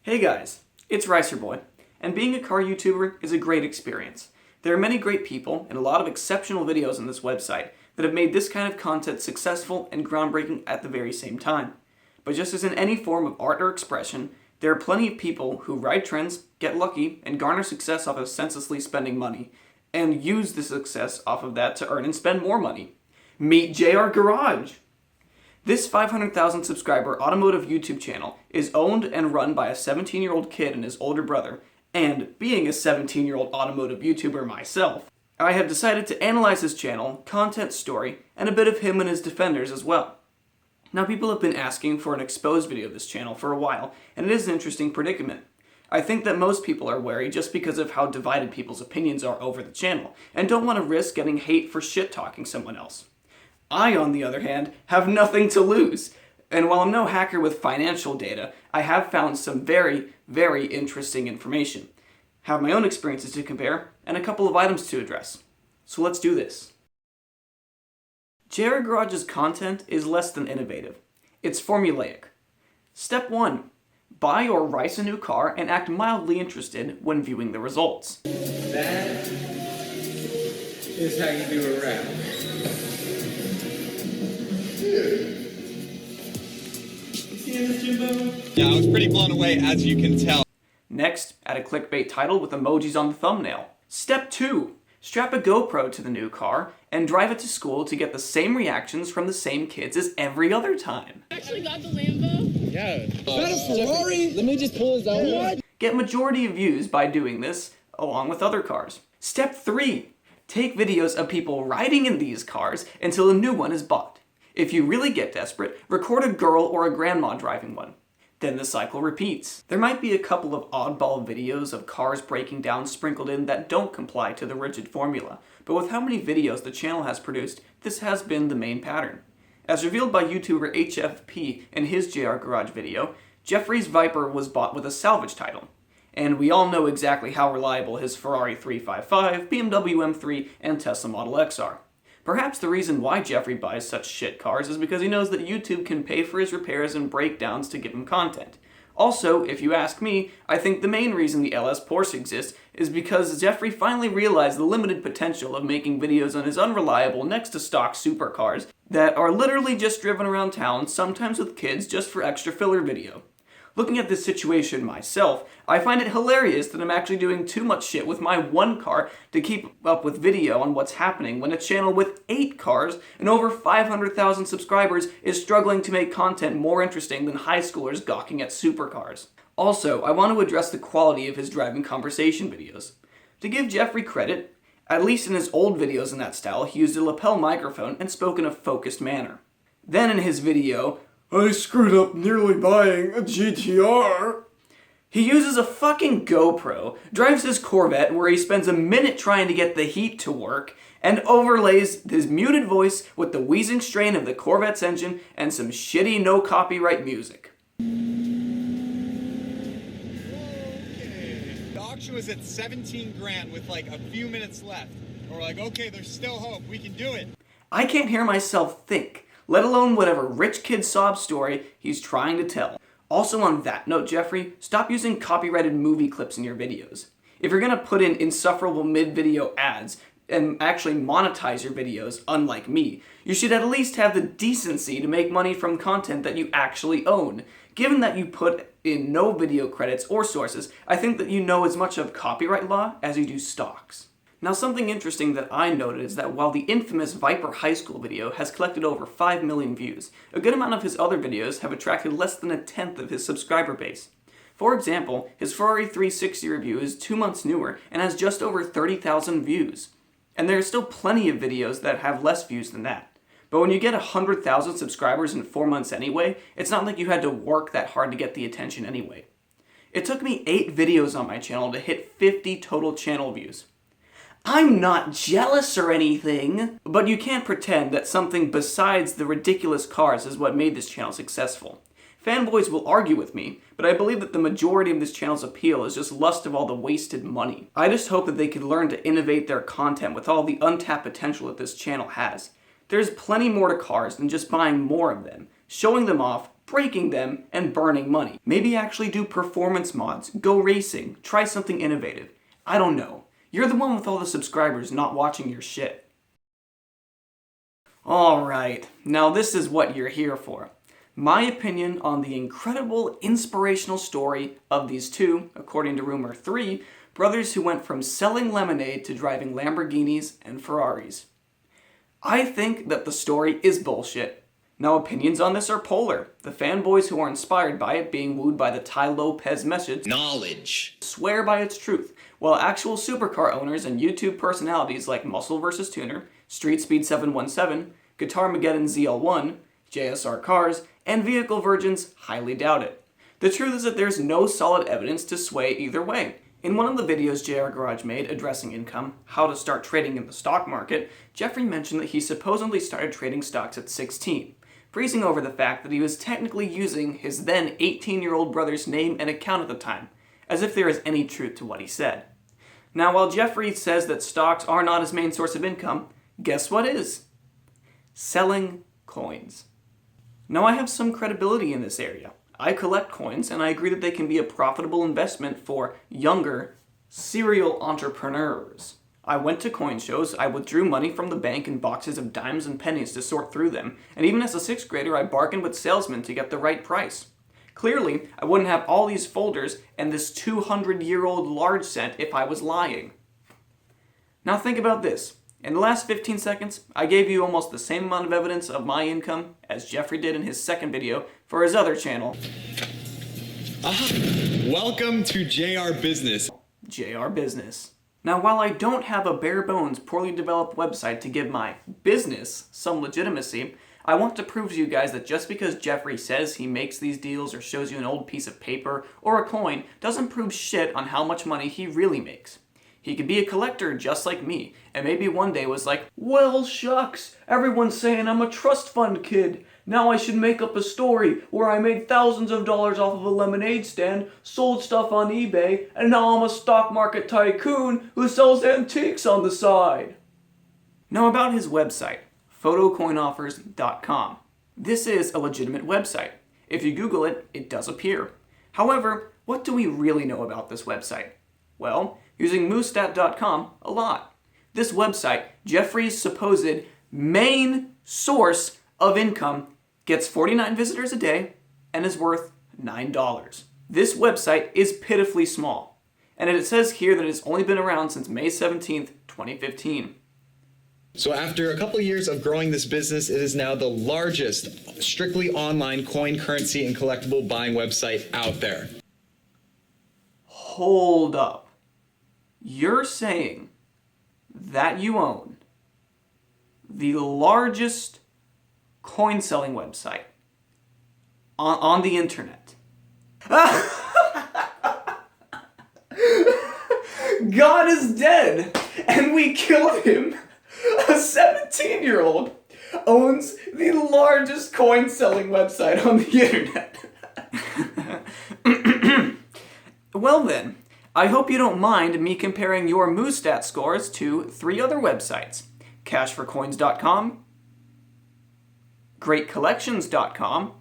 Hey guys, it's Ricerboy, and being a car YouTuber is a great experience. There are many great people and a lot of exceptional videos on this website that have made this kind of content successful and groundbreaking at the very same time. But just as in any form of art or expression, there are plenty of people who ride trends, get lucky, and garner success off of senselessly spending money, and use the success off of that to earn and spend more money. Meet JR Garage! This 500,000 subscriber automotive YouTube channel is owned and run by a 17-year-old kid and his older brother, and being a 17-year-old automotive YouTuber myself, I have decided to analyze his channel, content, story, and a bit of him and his defenders as well. Now, people have been asking for an exposed video of this channel for a while, and it is an interesting predicament. I think that most people are wary just because of how divided people's opinions are over the channel, and don't want to risk getting hate for shit-talking someone else. I, on the other hand, have nothing to lose. And while I'm no hacker with financial data, I have found some very, very interesting information. Have my own experiences to compare, and a couple of items to address. So let's do this. JR Garage's content is less than innovative. It's formulaic. Step 1. Buy or rice a new car and act mildly interested when viewing the results. That is how you do a rap. Yeah, I was pretty blown away, as you can tell. Next, add a clickbait title with emojis on the thumbnail. Step 2. Strap a GoPro to the new car and drive it to school to get the same reactions from the same kids as every other time. Actually got the Lambo? Yeah. Is that a Ferrari? Let me just pull his out. What? Get majority of views by doing this, along with other cars. Step 3. Take videos of people riding in these cars until a new one is bought. If you really get desperate, record a girl or a grandma driving one. Then the cycle repeats. There might be a couple of oddball videos of cars breaking down sprinkled in that don't comply to the rigid formula, but with how many videos the channel has produced, this has been the main pattern. As revealed by YouTuber HFP in his JR Garage video, Jeffery's Viper was bought with a salvage title. And we all know exactly how reliable his Ferrari 355, BMW M3, and Tesla Model X are. Perhaps the reason why Jeffrey buys such shit cars is because he knows that YouTube can pay for his repairs and breakdowns to give him content. Also, if you ask me, I think the main reason the LS Porsche exists is because Jeffrey finally realized the limited potential of making videos on his unreliable next-to-stock supercars that are literally just driven around town, sometimes with kids, just for extra filler video. Looking at this situation myself, I find it hilarious that I'm actually doing too much shit with my one car to keep up with video on what's happening when a channel with 8 cars and over 500,000 subscribers is struggling to make content more interesting than high schoolers gawking at supercars. Also, I want to address the quality of his driving conversation videos. To give Jeffrey credit, at least in his old videos in that style, he used a lapel microphone and spoke in a focused manner. Then in his video, I screwed up nearly buying a GTR, he uses a fucking GoPro, drives his Corvette where he spends a minute trying to get the heat to work, and overlays his muted voice with the wheezing strain of the Corvette's engine and some shitty no copyright music. Okay. The auction was at 17 grand with like a few minutes left. And we're like, okay, there's still hope. We can do it. I can't hear myself think, let alone whatever rich kid sob story he's trying to tell. Also on that note, Jeffrey, stop using copyrighted movie clips in your videos. If you're gonna put in insufferable mid-video ads and actually monetize your videos, unlike me, you should at least have the decency to make money from content that you actually own. Given that you put in no video credits or sources, I think that you know as much of copyright law as you do stocks. Now, something interesting that I noted is that while the infamous Viper High School video has collected over 5 million views, a good amount of his other videos have attracted less than a tenth of his subscriber base. For example, his Ferrari 360 review is 2 months newer and has just over 30,000 views. And there are still plenty of videos that have less views than that. But when you get 100,000 subscribers in 4 months anyway, it's not like you had to work that hard to get the attention anyway. It took me 8 videos on my channel to hit 50 total channel views. I'm not jealous or anything, but you can't pretend that something besides the ridiculous cars is what made this channel successful. Fanboys will argue with me, but I believe that the majority of this channel's appeal is just lust of all the wasted money. I just hope that they could learn to innovate their content with all the untapped potential that this channel has. There's plenty more to cars than just buying more of them. Showing them off, breaking them and burning money. Maybe actually do performance mods, go racing, try something innovative. I don't know. You're the one with all the subscribers not watching your shit. Alright, now this is what you're here for. My opinion on the incredible inspirational story of these two, according to rumor 3, brothers who went from selling lemonade to driving Lamborghinis and Ferraris. I think that the story is bullshit. Now opinions on this are polar, the fanboys who are inspired by it being wooed by the Ty Lopez message knowledge swear by its truth, while actual supercar owners and YouTube personalities like Muscle vs. Tuner, Street Speed 717, Guitar Mageddon ZL1, JSR Cars, and Vehicle Virgins highly doubt it. The truth is that there's no solid evidence to sway either way. In one of the videos JR Garage made addressing income, how to start trading in the stock market, Jeffrey mentioned that he supposedly started trading stocks at 16, freezing over the fact that he was technically using his then 18-year-old brother's name and account at the time, as if there is any truth to what he said. Now, while Jeffrey says that stocks are not his main source of income, guess what is? Selling coins. Now, I have some credibility in this area. I collect coins, and I agree that they can be a profitable investment for younger, serial entrepreneurs. I went to coin shows, I withdrew money from the bank in boxes of dimes and pennies to sort through them, and even as a 6th grader I bargained with salesmen to get the right price. Clearly, I wouldn't have all these folders and this 200-year-old large cent if I was lying. Now think about this. In the last 15 seconds, I gave you almost the same amount of evidence of my income as Jeffrey did in his second video for his other channel. Welcome to JR Business. JR Business. Now, while I don't have a bare-bones, poorly developed website to give my business some legitimacy, I want to prove to you guys that just because Jeffrey says he makes these deals or shows you an old piece of paper or a coin doesn't prove shit on how much money he really makes. He could be a collector just like me, and maybe one day was like, well, shucks, everyone's saying I'm a trust fund kid. Now I should make up a story where I made thousands of dollars off of a lemonade stand, sold stuff on eBay, and now I'm a stock market tycoon who sells antiques on the side. Now about his website, photocoinoffers.com. This is a legitimate website. If you Google it, it does appear. However, what do we really know about this website? Well, using moostat.com, a lot. This website, Jeffrey's supposed main source of income, gets 49 visitors a day and is worth $9. This website is pitifully small, and it says here that it's only been around since May 17th, 2015. So after a couple years of growing this business, it is now the largest strictly online coin, currency, and collectible buying website out there. Hold up. You're saying that you own the largest coin selling website on the internet. God is dead, and we killed him. A 17-year-old owns the largest coin selling website on the internet. Well then, I hope you don't mind me comparing your Moostat scores to 3 other websites: cashforcoins.com, greatcollections.com,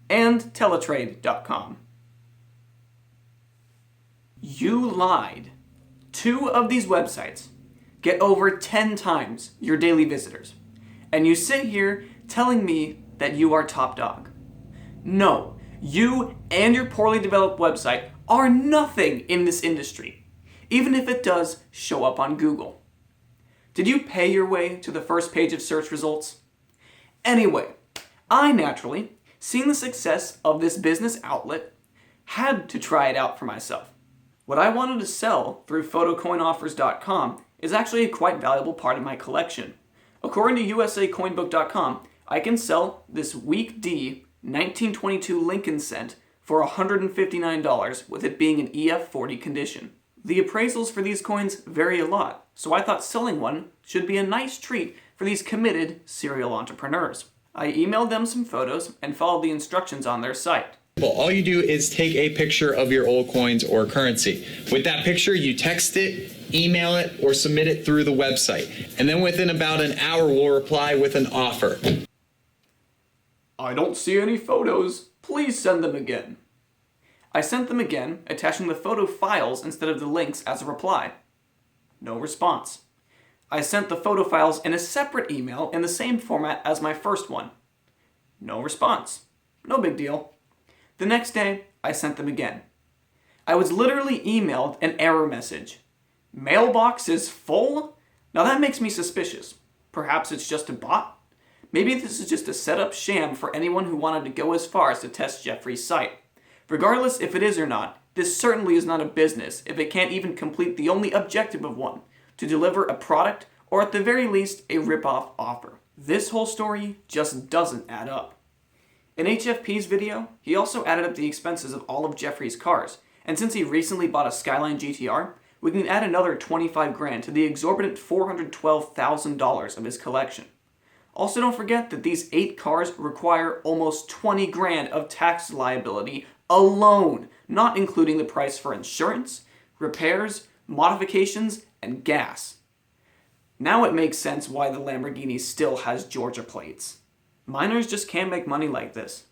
and teletrade.com. You lied. 2 of these websites get over 10 times your daily visitors, and you sit here telling me that you are top dog. No, you and your poorly developed website are nothing in this industry, even if it does show up on Google. Did you pay your way to the first page of search results? Anyway, I naturally, seeing the success of this business outlet, had to try it out for myself. What I wanted to sell through photocoinoffers.com is actually a quite valuable part of my collection. According to usacoinbook.com, I can sell this Week D 1922 Lincoln cent for $159, with it being an EF40 condition. The appraisals for these coins vary a lot, so I thought selling one should be a nice treat for these committed serial entrepreneurs. I emailed them some photos and followed the instructions on their site. Well, all you do is take a picture of your old coins or currency. With that picture, you text it, email it, or submit it through the website. And then within about an hour, we'll reply with an offer. I don't see any photos. Please send them again. I sent them again, attaching the photo files instead of the links as a reply. No response. I sent the photo files in a separate email in the same format as my first one. No response. No big deal. The next day, I sent them again. I was literally emailed an error message. Mailbox is full? Now that makes me suspicious. Perhaps it's just a bot? Maybe this is just a set-up sham for anyone who wanted to go as far as to test Jeffrey's site. Regardless if it is or not, this certainly is not a business if it can't even complete the only objective of one, to deliver a product or at the very least a rip-off offer. This whole story just doesn't add up. In HFP's video, he also added up the expenses of all of Jeffrey's cars, and since he recently bought a Skyline GTR, we can add another $25,000 to the exorbitant $412,000 of his collection. Also, don't forget that these 8 cars require almost $20,000 of tax liability alone, not including the price for insurance, repairs, modifications, and gas. Now it makes sense why the Lamborghini still has Georgia plates. Minors just can't make money like this.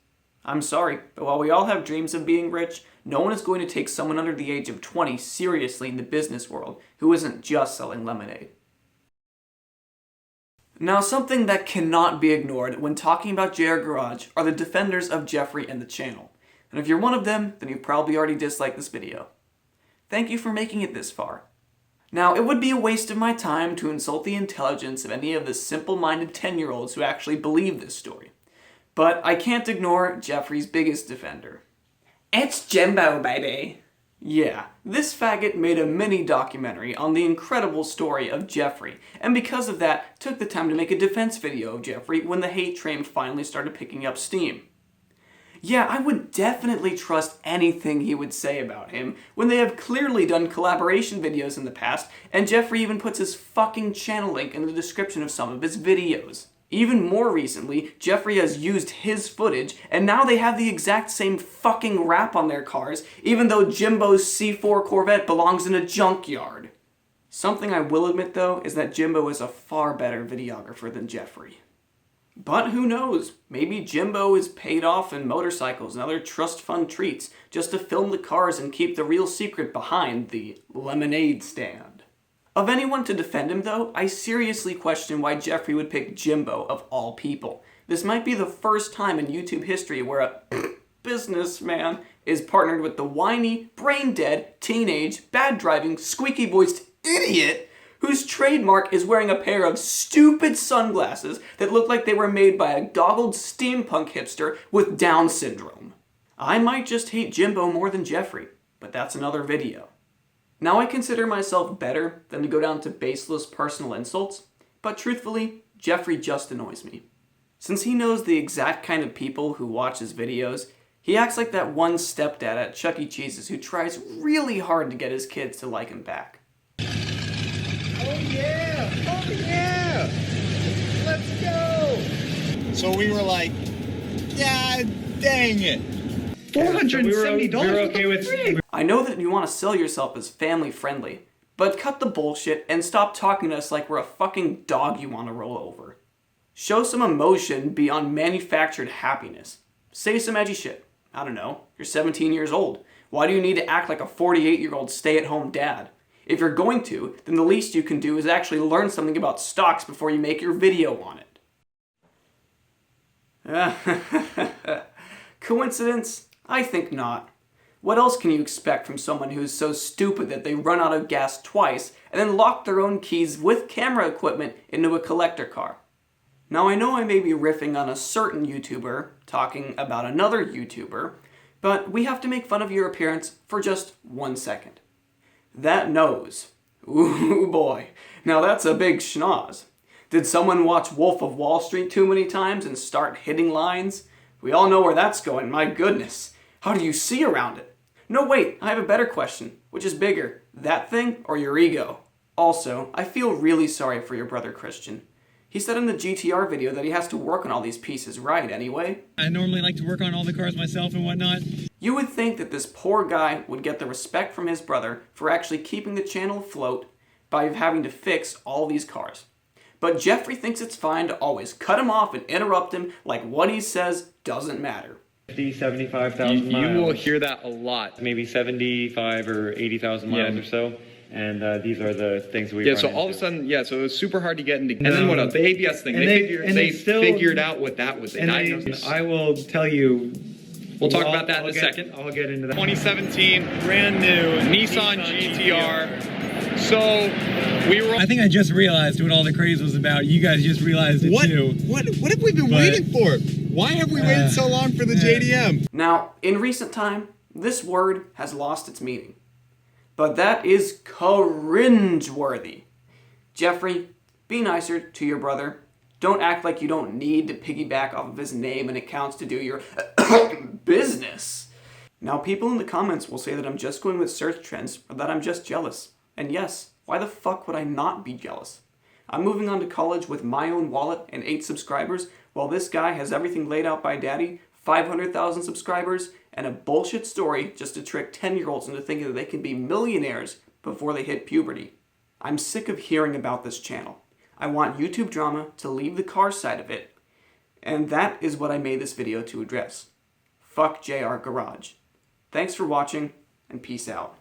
I'm sorry, but while we all have dreams of being rich, no one is going to take someone under the age of 20 seriously in the business world who isn't just selling lemonade. Now, something that cannot be ignored when talking about JR Garage are the defenders of Jeffrey and the channel. And if you're one of them, then you've probably already disliked this video. Thank you for making it this far. Now, it would be a waste of my time to insult the intelligence of any of the simple-minded 10-year-olds who actually believe this story. But I can't ignore Jeffrey's biggest defender. It's Jimbo, baby! Yeah, this faggot made a mini documentary on the incredible story of Jeffrey, and because of that, took the time to make a defense video of Jeffrey when the hate train finally started picking up steam. Yeah, I would definitely trust anything he would say about him when they have clearly done collaboration videos in the past, and Jeffrey even puts his fucking channel link in the description of some of his videos. Even more recently, Jeffrey has used his footage, and now they have the exact same fucking wrap on their cars, even though Jimbo's C4 Corvette belongs in a junkyard. Something I will admit, though, is that Jimbo is a far better videographer than Jeffrey. But who knows? Maybe Jimbo is paid off in motorcycles and other trust fund treats just to film the cars and keep the real secret behind the lemonade stand. Of anyone to defend him, though, I seriously question why Jeffrey would pick Jimbo of all people. This might be the first time in YouTube history where a businessman is partnered with the whiny, brain-dead, teenage, bad-driving, squeaky-voiced idiot whose trademark is wearing a pair of stupid sunglasses that look like they were made by a goggled steampunk hipster with Down syndrome. I might just hate Jimbo more than Jeffrey, but that's another video. Now I consider myself better than to go down to baseless personal insults, but truthfully, Jeffrey just annoys me. Since he knows the exact kind of people who watch his videos, he acts like that one stepdad at Chuck E. Cheese's who tries really hard to get his kids to like him back. Oh yeah! Let's go! So we were like, yeah, dang it. $470? We were okay with. I know that you want to sell yourself as family friendly, but cut the bullshit and stop talking to us like we're a fucking dog you want to roll over. Show some emotion beyond manufactured happiness. Say some edgy shit. I don't know, you're 17 years old. Why do you need to act like a 48-year-old stay-at-home dad? If you're going to, then the least you can do is actually learn something about stocks before you make your video on it. Coincidence? I think not. What else can you expect from someone who's so stupid that they run out of gas twice and then lock their own keys with camera equipment into a collector car? Now I know I may be riffing on a certain YouTuber, talking about another YouTuber, but we have to make fun of your appearance for just 1 second. That nose. Ooh boy, now that's a big schnoz. Did someone watch Wolf of Wall Street too many times and start hitting lines? We all know where that's going, my goodness. How do you see around it? No, wait, I have a better question. Which is bigger, that thing or your ego? Also, I feel really sorry for your brother Christian. He said in the GTR video that he has to work on all these pieces right anyway. I normally like to work on all the cars myself and whatnot. You would think that this poor guy would get the respect from his brother for actually keeping the channel afloat by having to fix all these cars. But Jeffrey thinks it's fine to always cut him off and interrupt him like what he says doesn't matter. 75,000 miles. You will hear that a lot. Maybe 75 or 80,000 miles or so. And these are the things we So all of a sudden, so it was super hard to get into. And then what else? The ABS thing. And They figured out what that was. I will tell you. We'll talk about that in a second. I'll get into that. 2017, brand new Nissan GTR. So we were. I think I just realized what all the craze was about. You guys just realized it too. What have we been waiting for? Why have we waited so long for the JDM? Now, in recent time, this word has lost its meaning. But that is cringe-worthy. Jeffrey, be nicer to your brother. Don't act like you don't need to piggyback off of his name and accounts to do your business. Now, people in the comments will say that I'm just going with search trends or that I'm just jealous. And yes, why the fuck would I not be jealous? I'm moving on to college with my own wallet and 8 subscribers, while this guy has everything laid out by daddy, 500,000 subscribers, and a bullshit story just to trick 10-year-olds into thinking that they can be millionaires before they hit puberty. I'm sick of hearing about this channel. I want YouTube drama to leave the car side of it, and that is what I made this video to address. Fuck JR Garage. Thanks for watching, and peace out.